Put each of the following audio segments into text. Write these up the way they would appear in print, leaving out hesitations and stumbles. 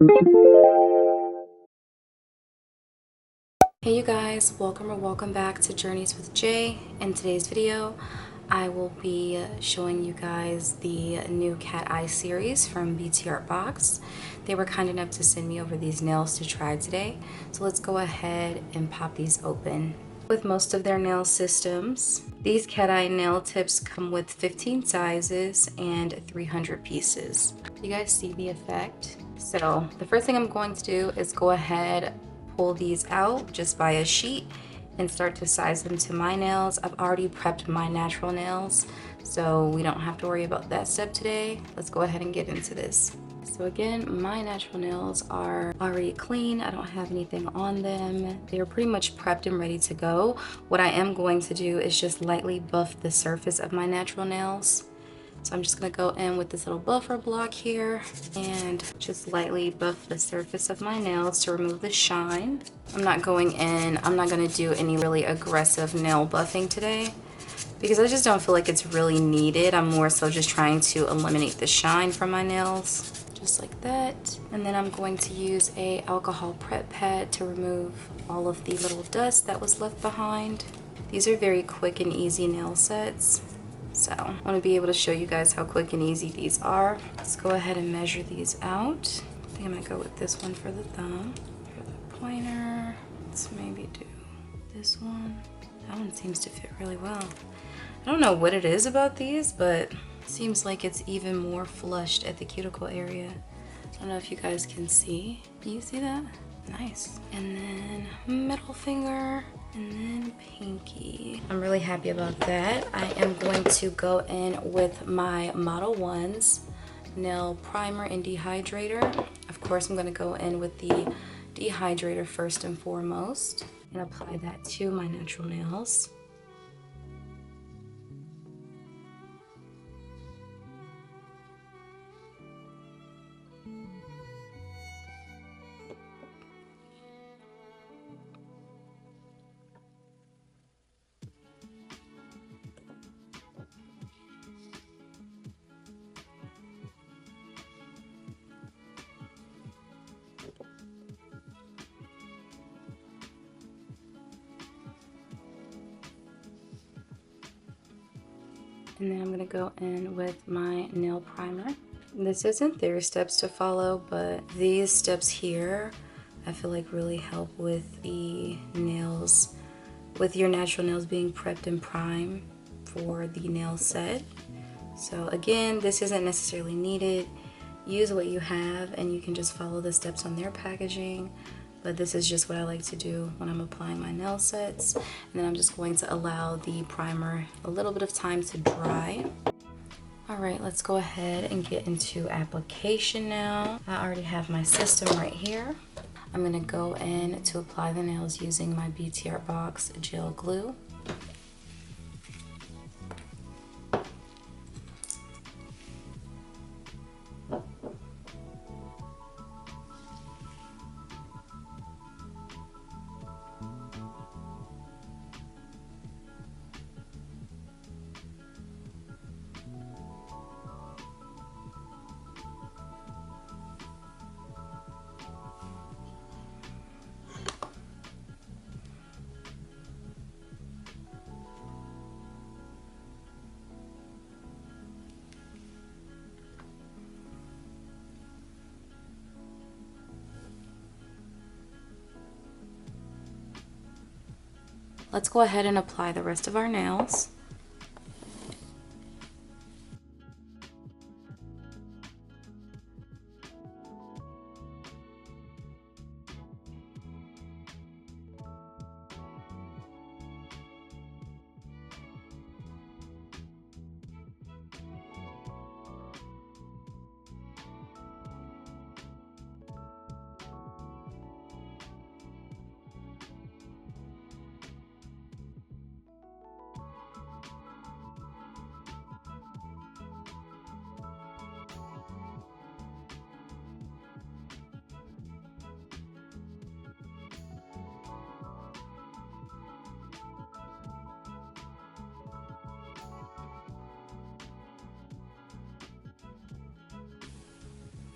Hey you guys, welcome back to Journeys with Jay. In today's video, I will be showing you guys the new cat eye series from BTartBox. They were kind enough to send me over these nails to try today, so let's go ahead and pop these open. With most of their nail systems, these cat eye nail tips come with 15 sizes and 300 pieces. You guys see the effect? So the first thing I'm going to do is go ahead, pull these out just by a sheet and start to size them to my nails. I've already prepped my natural nails, so we don't have to worry about that step today. Let's go ahead and get into this. So again, my natural nails are already clean. I don't have anything on them. They're pretty much prepped and ready to go. What I am going to do is just lightly buff the surface of my natural nails. So I'm just gonna go in with this little buffer block here and just lightly buff the surface of my nails to remove the shine. I'm not gonna do any really aggressive nail buffing today because I just don't feel like it's really needed. I'm more so just trying to eliminate the shine from my nails, just like that. And then I'm going to use a alcohol prep pad to remove all of the little dust that was left behind. These are very quick and easy nail sets. So I want to be able to show you guys how quick and easy these are. Let's go ahead and measure these out. I think I'm gonna go with this one for the thumb. For the pointer, let's maybe do this one. That one seems to fit really well. I don't know what it is about these, but it seems like it's even more flushed at the cuticle area. I don't know if you guys can see. Can you see that? Nice. And then middle finger, and then pinky. I'm really happy about that. I am going to go in with my Model 1's nail primer and dehydrator. Of course, I'm gonna go in with the dehydrator first and foremost and apply that to my natural nails. And then I'm gonna go in with my nail primer. This isn't their steps to follow, but these steps here, I feel like really help with the nails, with your natural nails being prepped and primed for the nail set. So again, this isn't necessarily needed. Use what you have and you can just follow the steps on their packaging. But this is just what I like to do when I'm applying my nail sets. And then I'm just going to allow the primer a little bit of time to dry. All right, let's go ahead and get into application now. I already have my system right here. I'm gonna go in to apply the nails using my BTartBox gel glue. Let's go ahead and apply the rest of our nails.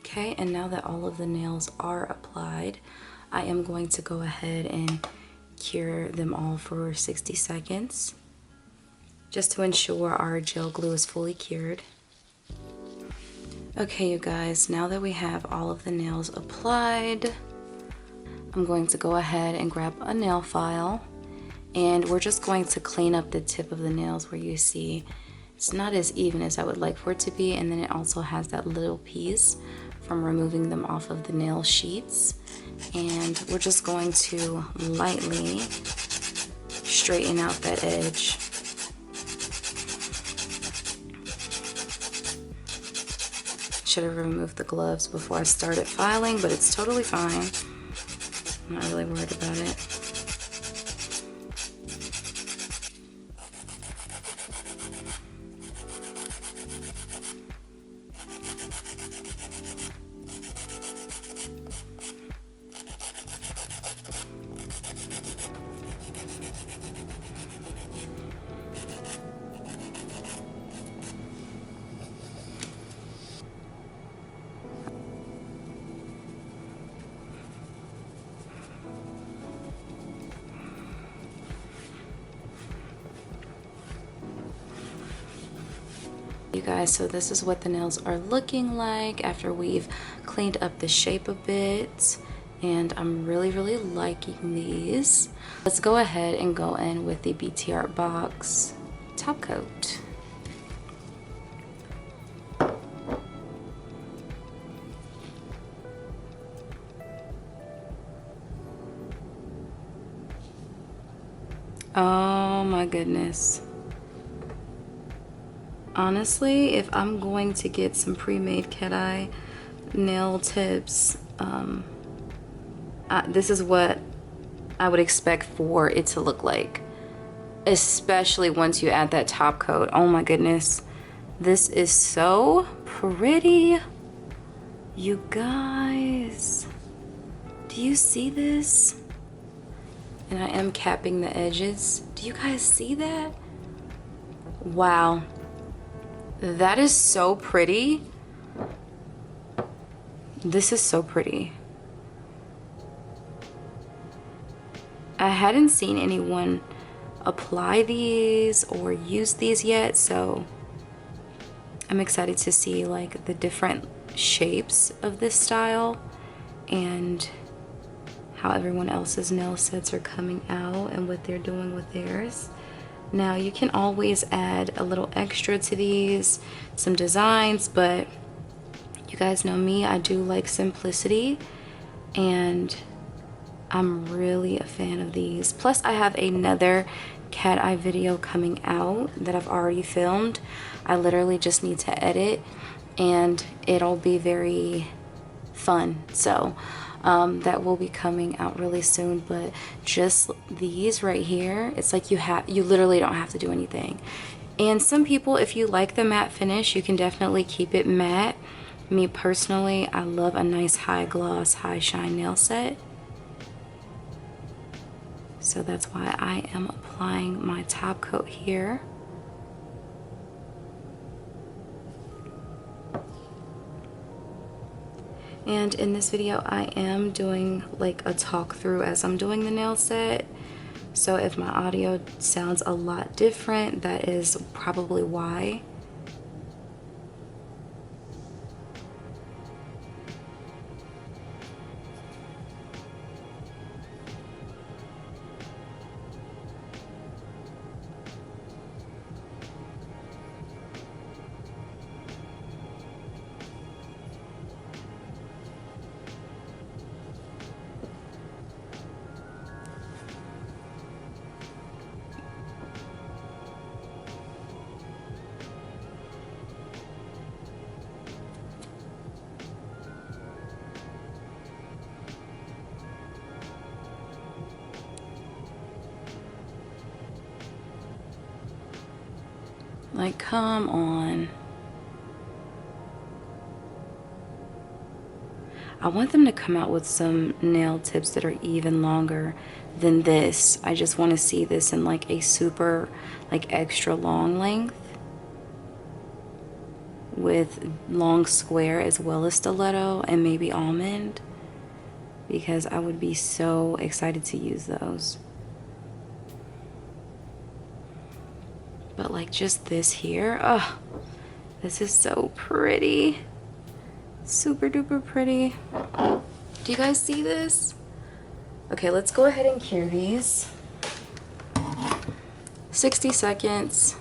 Okay, and now that all of the nails are applied, I am going to go ahead and cure them all for 60 seconds just to ensure our gel glue is fully cured. Okay, you guys, now that we have all of the nails applied, I'm going to go ahead and grab a nail file, and we're just going to clean up the tip of the nails where you see it's not as even as I would like for it to be, and then it also has that little piece from removing them off of the nail sheets. And we're just going to lightly straighten out that edge. Should have removed the gloves before I started filing, but it's totally fine. I'm not really worried about it. You guys, so this is what the nails are looking like after we've cleaned up the shape a bit, and I'm really liking these. Let's go ahead and go in with the BTartBox top coat. Oh my goodness. Honestly, if I'm going to get some pre-made cat eye nail tips, this is what I would expect for it to look like, especially once you add that top coat. Oh my goodness, this is so pretty. You guys, do you see this? And I am capping the edges. Do you guys see that? Wow. That is so pretty. This is so pretty. I hadn't seen anyone apply these or use these yet, so I'm excited to see like the different shapes of this style and how everyone else's nail sets are coming out and what they're doing with theirs. Now you can always add a little extra to these, some designs, but you guys know me, I do like simplicity, and I'm really a fan of these. Plus I have another cat eye video coming out that I've already filmed. I literally just need to edit and it'll be very fun. So that will be coming out really soon, but just these right here, it's like you literally don't have to do anything. And some people, if you like the matte finish, you can definitely keep it matte. Me personally, I love a nice high gloss, high shine nail set. So that's why I am applying my top coat here. And in this video, I am doing like a talk through as I'm doing the nail set. So if my audio sounds a lot different, that is probably why. Like, come on. I want them to come out with some nail tips that are even longer than this. I just want to see this in like a super, like extra long length with with long square as well as stiletto and maybe almond, because I would be so excited to use those. But like just this here, oh, this is so pretty. Super duper pretty. Do you guys see this? Okay, let's go ahead and cure these. 60 seconds.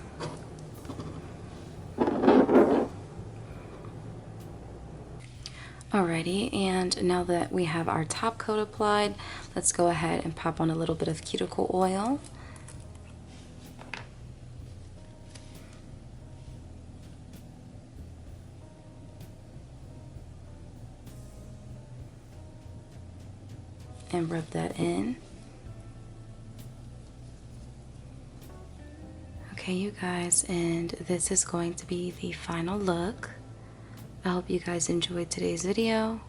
Alrighty, and now that we have our top coat applied, let's go ahead and pop on a little bit of cuticle oil. And rub that in. Okay, you guys, and this is going to be the final look. I hope you guys enjoyed today's video.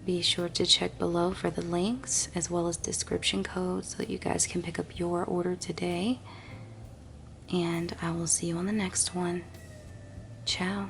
Be sure to check below for the links as well as description codes so that you guys can pick up your order today. And I will see you on the next one. Ciao.